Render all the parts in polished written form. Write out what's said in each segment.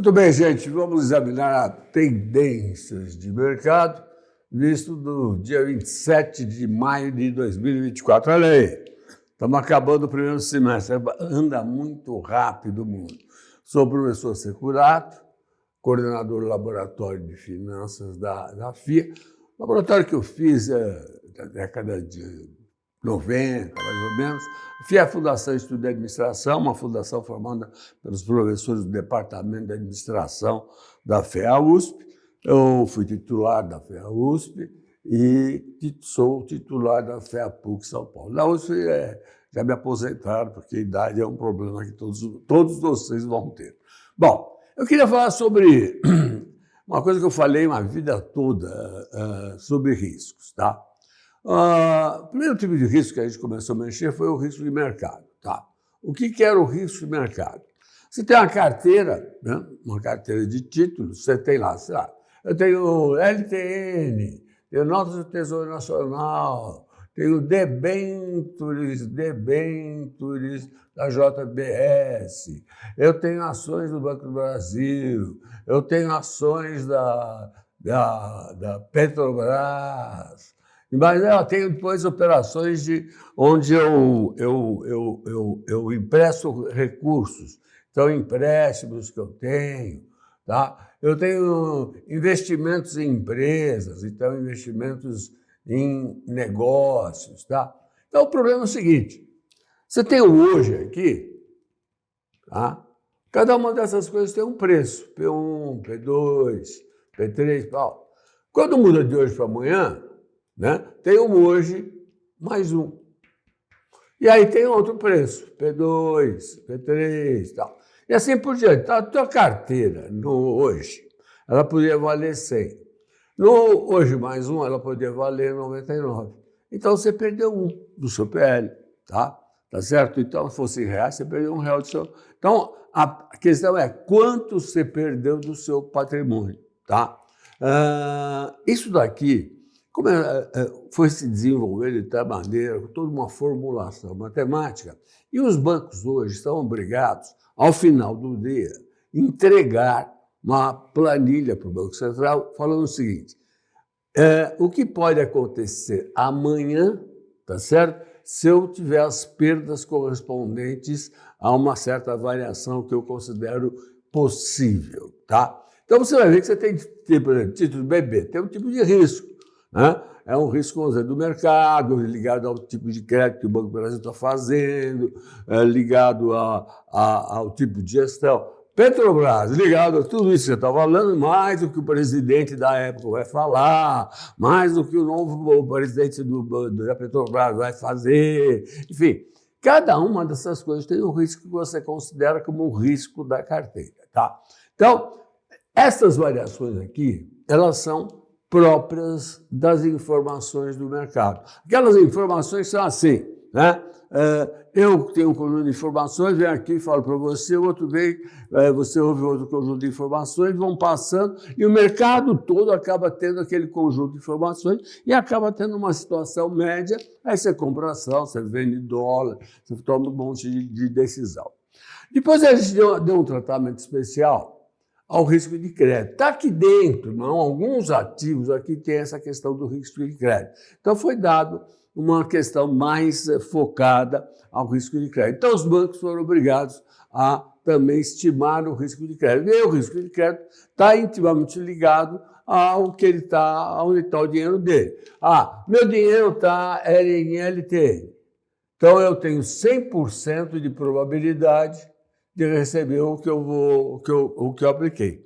Muito bem, gente, vamos examinar as tendências de mercado visto no dia 27 de maio de 2024. Olha aí, estamos acabando o primeiro semestre, anda muito rápido o mundo. Sou o professor Securato, coordenador do Laboratório de Finanças da FIA, laboratório que eu fiz na década de 90, mais ou menos. A FIA é a Fundação de Estudo de Administração, uma fundação formada pelos professores do Departamento de Administração da FEA-USP. Eu fui titular da FEA-USP e sou titular da FEA-PUC São Paulo. Na USP já me aposentaram, porque a idade é um problema que todos vocês vão ter. Bom, eu queria falar sobre uma coisa que eu falei uma vida toda sobre riscos, tá? O primeiro tipo de risco que a gente começou a mexer foi o risco de mercado. Tá? O que era o risco de mercado? Você tem uma carteira, né? Uma carteira de títulos, você tem lá, sei lá, eu tenho LTN, tenho notas do Tesouro Nacional, tenho debêntures da JBS, eu tenho ações do Banco do Brasil, eu tenho ações da Petrobras. Mas eu tenho depois operações onde eu empresto recursos. Então, empréstimos que eu tenho. Tá? Eu tenho investimentos em empresas, então investimentos em negócios. Tá? Então, o problema é o seguinte. Você tem hoje aqui, tá? Cada uma dessas coisas tem um preço. P1, P2, P3, tal. Quando muda de hoje para amanhã, né? Tem um hoje mais um. E aí tem outro preço, P2, P3 e tal. E assim por diante. Então, a tua carteira no hoje, ela podia valer 100. No hoje mais um, ela podia valer 99. Então, você perdeu um do seu PL, tá? Tá certo? Então, se fosse em reais, você perdeu R$1 do seu... Então, a questão é quanto você perdeu do seu patrimônio, tá? Isso daqui... Como foi se desenvolver de tal maneira, com toda uma formulação matemática, e os bancos hoje estão obrigados, ao final do dia, entregar uma planilha para o Banco Central falando o seguinte, o que pode acontecer amanhã, tá certo? Se eu tiver as perdas correspondentes a uma certa variação que eu considero possível, tá? Então você vai ver que você tem, por exemplo, título BB, tem um tipo de risco. É um risco, vamos dizer, do mercado, ligado ao tipo de crédito que o Banco do Brasil está fazendo, ligado ao tipo de gestão. Petrobras, ligado a tudo isso que você está falando, mais do que o presidente da época vai falar, mais do que o novo presidente da Petrobras vai fazer. Enfim, cada uma dessas coisas tem um risco que você considera como um risco da carteira. Tá? Então, essas variações aqui, elas são próprias das informações do mercado. Aquelas informações são assim, né? Eu tenho um conjunto de informações, venho aqui e falo para você, o outro vem, você ouve outro conjunto de informações, vão passando, e o mercado todo acaba tendo aquele conjunto de informações e acaba tendo uma situação média, aí você compra ação, você vende dólar, você toma um monte de decisão. Depois a gente deu um tratamento especial ao risco de crédito. Está aqui dentro, não? Alguns ativos aqui têm essa questão do risco de crédito. Então, foi dado uma questão mais focada ao risco de crédito. Então, os bancos foram obrigados a também estimar o risco de crédito. E o risco de crédito está intimamente ligado ao que ele está, aonde está o dinheiro dele. Meu dinheiro está em LTN. Então, eu tenho 100% de probabilidade de receber o que eu apliquei.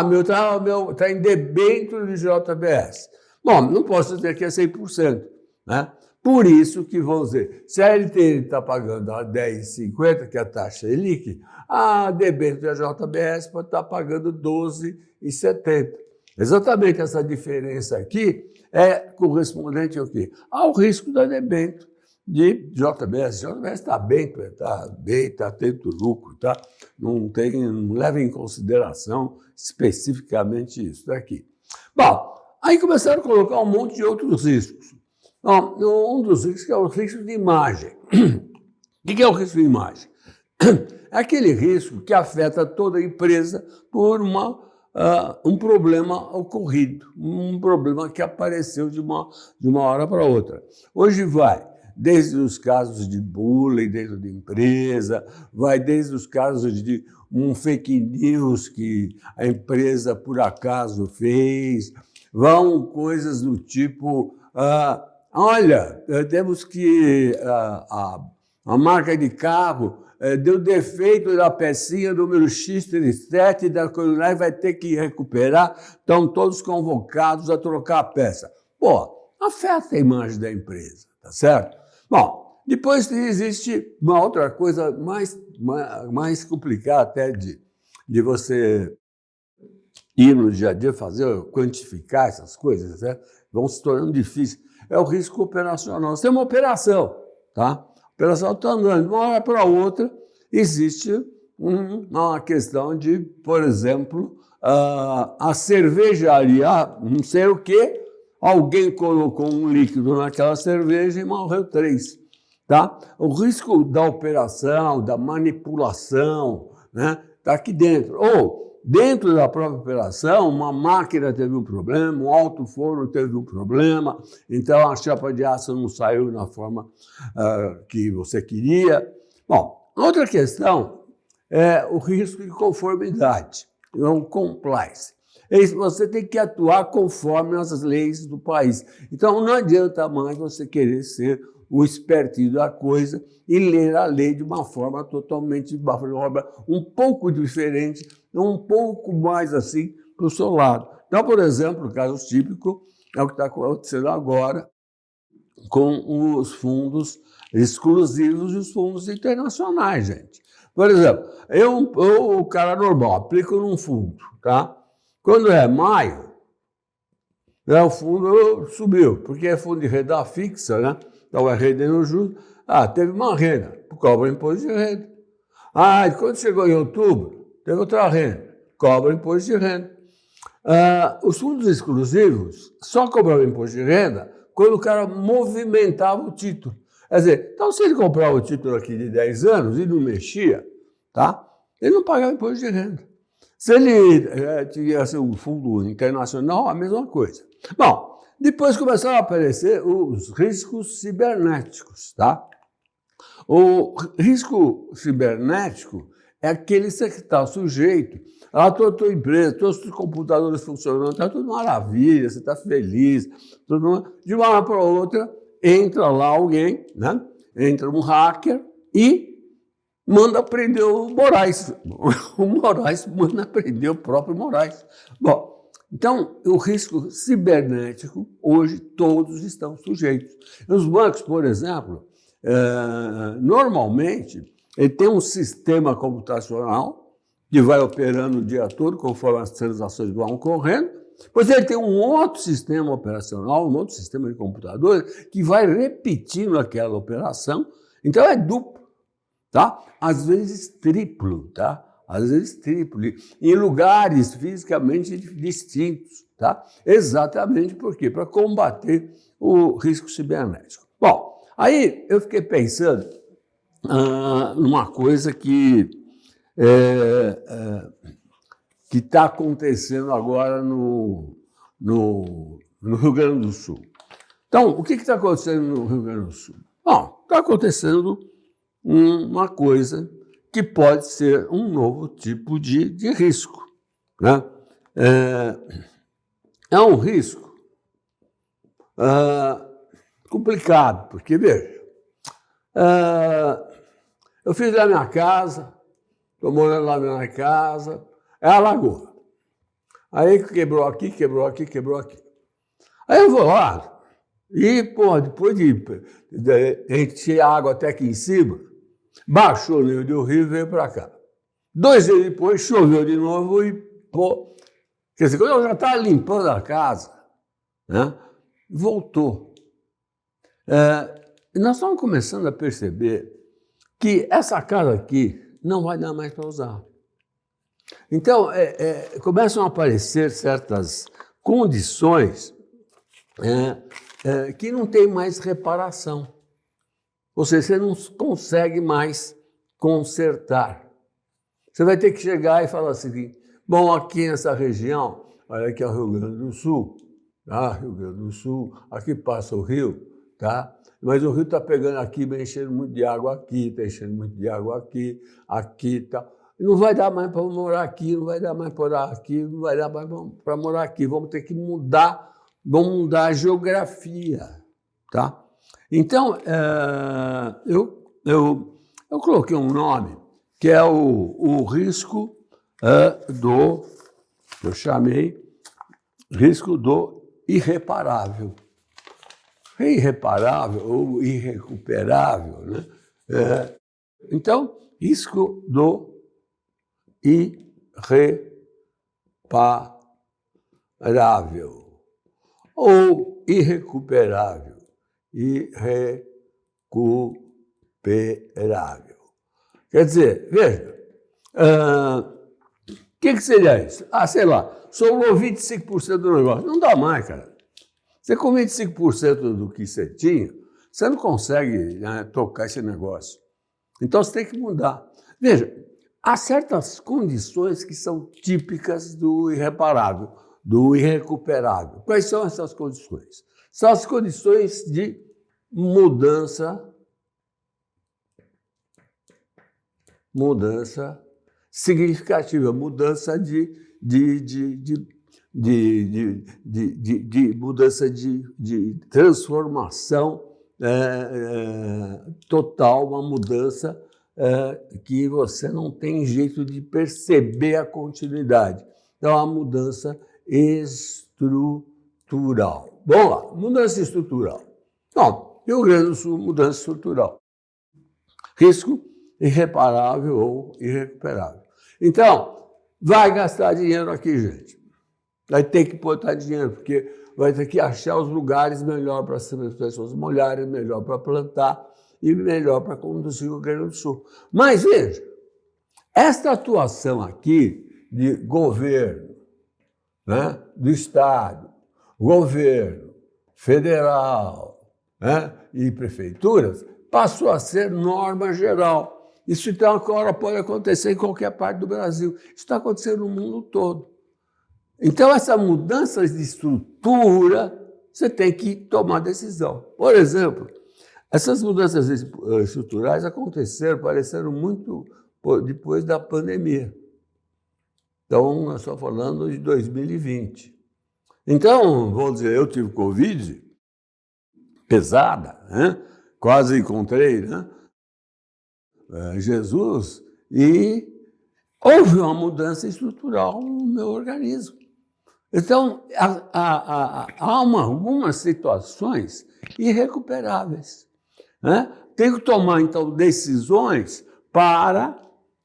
Meu está em debênture de JBS. Bom, não posso dizer que é 100%. Né? Por isso que, vamos dizer, se a LTN está pagando a 10,50, que é a taxa Selic, a debênture da JBS pode estar pagando 12,70. Exatamente essa diferença aqui é correspondente ao quê? Ao risco da debênture de JBS. JBS está bem, está tendo lucro, tá? Não leva em consideração especificamente isso daqui. Bom, aí começaram a colocar um monte de outros riscos. Um dos riscos é o risco de imagem. O que é o risco de imagem? É aquele risco que afeta toda a empresa por um problema ocorrido, um problema que apareceu de uma hora para outra. Hoje vai desde os casos de bullying dentro da empresa, vai desde os casos de um fake news que a empresa por acaso fez, vão coisas do tipo, olha, temos que a marca de carro deu defeito da pecinha número X37 da Hyundai, vai ter que recuperar, estão todos convocados a trocar a peça. Pô, afeta a imagem da empresa, tá certo? Bom, depois existe uma outra coisa mais complicada até de você ir no dia a dia, quantificar essas coisas, né? Vão se tornando difíceis. É o risco operacional. Você tem uma operação, tá? A operação está andando de uma hora para outra, existe uma questão de, por exemplo, a cervejaria, não sei o quê, alguém colocou um líquido naquela cerveja e morreu 3. Tá? O risco da operação, da manipulação, né, está aqui dentro. Ou, dentro da própria operação, uma máquina teve um problema, um alto-forno teve um problema, então a chapa de aço não saiu na forma que você queria. Bom, outra questão é o risco de conformidade, o compliance. Você tem que atuar conforme as leis do país. Então, não adianta mais você querer ser o espertinho da coisa e ler a lei de uma forma totalmente, um pouco diferente, um pouco mais assim para o seu lado. Então, por exemplo, o caso típico é o que está acontecendo agora com os fundos exclusivos e os fundos internacionais, gente. Por exemplo, o cara normal, aplico num fundo, tá? Quando é maio, o fundo subiu, porque é fundo de renda fixa, né? Então é rendendo os juros. Teve uma renda, cobra imposto de renda. Quando chegou em outubro, teve outra renda, cobra imposto de renda. Os fundos exclusivos só cobravam imposto de renda quando o cara movimentava o título. Quer dizer, então se ele comprava o título aqui de 10 anos e não mexia, tá? Ele não pagava imposto de renda. Se ele tivesse um fundo internacional, a mesma coisa. Bom, depois começaram a aparecer os riscos cibernéticos, tá? O risco cibernético é aquele que está sujeito a tua empresa, todos os computadores funcionando, está tudo maravilha, você está feliz, de uma hora para outra entra lá alguém, né? Entra um hacker e manda prender o Moraes. O Moraes manda prender o próprio Moraes. Bom, então, o risco cibernético, hoje, todos estão sujeitos. Os bancos, por exemplo, normalmente, ele tem um sistema computacional que vai operando o dia todo, conforme as transações vão ocorrendo. Pois ele tem um outro sistema operacional, um outro sistema de computador, que vai repetindo aquela operação. Então, é duplo. Tá? Às vezes triplo, tá? Às vezes triplo, em lugares fisicamente distintos, tá? Exatamente por quê? Para combater o risco cibernético. Bom, aí eu fiquei pensando numa coisa que está acontecendo agora no Rio Grande do Sul. Então, o que está acontecendo no Rio Grande do Sul? Bom, está acontecendo uma coisa que pode ser um novo tipo de risco, né? É um risco complicado, porque, veja, eu fiz na minha casa, estou morando lá na minha casa, é a lagoa. Aí quebrou aqui, quebrou aqui, quebrou aqui. Aí eu vou lá e, depois de encher a água até aqui em cima, baixou o nível do rio e veio para cá. 2 dias depois, choveu de novo e, quer dizer, quando eu já estava limpando a casa, né, voltou. Nós estamos começando a perceber que essa casa aqui não vai dar mais para usar. Então, começam a aparecer certas condições que não tem mais reparação. Ou seja, você não consegue mais consertar. Você vai ter que chegar e falar assim, bom, aqui nessa região, olha aqui é o Rio Grande do Sul, tá? Rio Grande do Sul, aqui passa o rio, tá? Mas o rio está pegando aqui, vai enchendo muito de água aqui, está enchendo muito de água aqui, aqui e tal. Não vai dar mais para morar aqui, não vai dar mais para morar aqui, não vai dar mais para morar aqui. Vamos ter que mudar, vamos mudar a geografia, tá? Então, eu coloquei um nome que é o risco eu chamei risco do irreparável. Irreparável ou irrecuperável, né? Então, risco do irreparável ou irrecuperável. Irrecuperável. Quer dizer, veja, o que seria isso? Sei lá, sobrou 25% do negócio. Não dá mais, cara. Você com 25% do que você tinha, você não consegue, né, tocar esse negócio. Então, você tem que mudar. Veja, há certas condições que são típicas do irreparável, do irrecuperável. Quais são essas condições? São as condições de mudança significativa, mudança mudança de transformação total, uma mudança que você não tem jeito de perceber a continuidade. Então, é uma mudança estrutural. Vamos lá, mudança estrutural. Bom, Rio Grande do Sul, mudança estrutural. Risco irreparável ou irrecuperável. Então, vai gastar dinheiro aqui, gente. Vai ter que botar dinheiro, porque vai ter que achar os lugares melhor para as pessoas molharem, melhor para plantar e melhor para conduzir o Rio Grande do Sul. Mas veja, esta atuação aqui de governo, né, do Estado, governo federal, né, e prefeituras, passou a ser norma geral. Isso então agora pode acontecer em qualquer parte do Brasil. Isso está acontecendo no mundo todo. Então, essa mudança de estrutura, você tem que tomar decisão. Por exemplo, essas mudanças estruturais apareceram muito depois da pandemia. Então, nós estamos falando de 2020. Então, vou dizer, eu tive Covid pesada, né? Quase encontrei, né, Jesus, e houve uma mudança estrutural no meu organismo. Então, há algumas situações irrecuperáveis, né? Tem que tomar, então, decisões para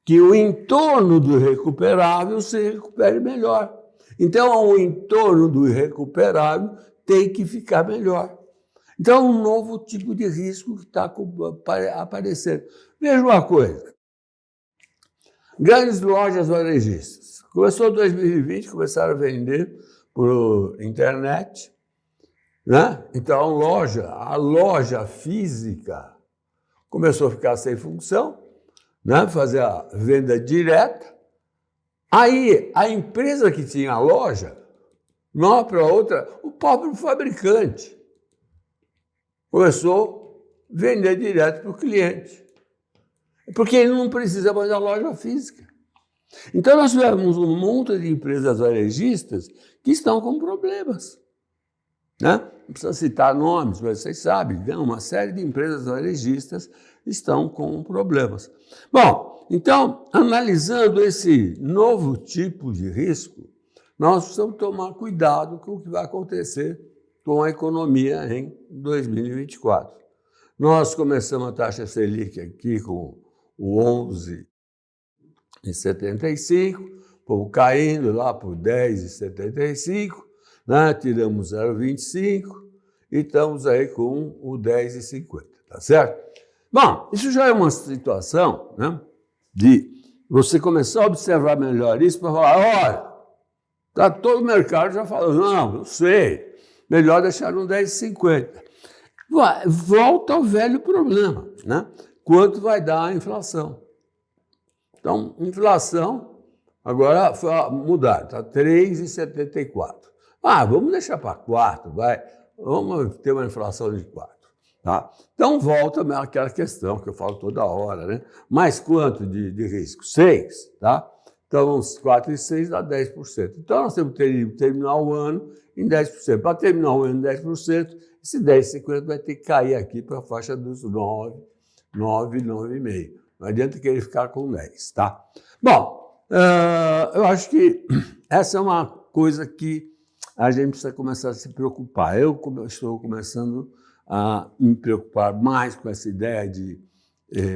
que o entorno do irrecuperável se recupere melhor. Então, o entorno do irrecuperável tem que ficar melhor. Então, é um novo tipo de risco que está aparecendo. Veja uma coisa. Grandes lojas varejistas. Começou 2020, começaram a vender por internet, né? Então, a loja física começou a ficar sem função, né? Fazer a venda direta. Aí, a empresa que tinha a loja, uma para outra, o próprio fabricante começou a vender direto para o cliente. Porque ele não precisa mais da loja física. Então, nós tivemos um monte de empresas varejistas que estão com problemas, né? Não precisa citar nomes, mas vocês sabem, né? Uma série de empresas varejistas estão com problemas. Bom, então, analisando esse novo tipo de risco, nós precisamos tomar cuidado com o que vai acontecer com a economia em 2024. Nós começamos a taxa Selic aqui com o 11,75, fomos caindo lá por 10,75, né? Tiramos 0,25 e estamos aí com o 10,50, tá certo? Bom, isso já é uma situação, né, de você começar a observar melhor isso para falar, olha, está todo o mercado já falando, não sei, melhor deixar no 10,50. Volta ao velho problema, né? Quanto vai dar a inflação? Então, inflação, agora foi mudar, está 3,74. Vamos deixar para 4, vai. Vamos ter uma inflação de 4. Tá? Então, volta àquela questão que eu falo toda hora, né? Mais quanto de risco? 6, tá? Então, uns 4 e 6 dá 10%. Então, nós temos que terminar o ano em 10%. Para terminar o ano em 10%, esse 10,50 vai ter que cair aqui para a faixa dos 9, 9,5. Não adianta querer ficar com 10, tá? Bom, eu acho que essa é uma coisa que a gente precisa começar a se preocupar. Eu estou começando a me preocupar mais com essa ideia de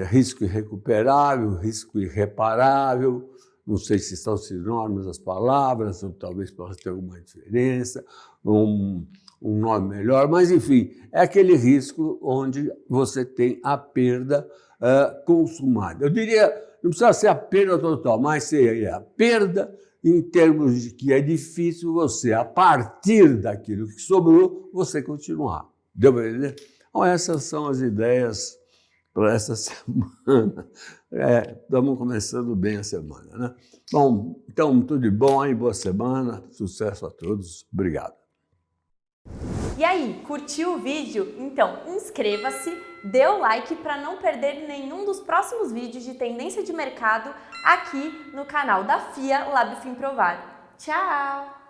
risco irrecuperável, risco irreparável. Não sei se estão sinônimos as palavras, ou talvez possa ter alguma diferença, um nome melhor, mas, enfim, é aquele risco onde você tem a perda consumada. Eu diria, não precisa ser a perda total, mas seria a perda em termos de que é difícil você, a partir daquilo que sobrou, você continuar. Deu para entender? Então, essas são as ideias para essa semana. Estamos começando bem a semana, né? Bom, então, tudo de bom, hein? Boa semana, sucesso a todos, obrigado. E aí, curtiu o vídeo? Então inscreva-se, dê o like para não perder nenhum dos próximos vídeos de tendência de mercado aqui no canal da FIA LabFinProvar. Tchau!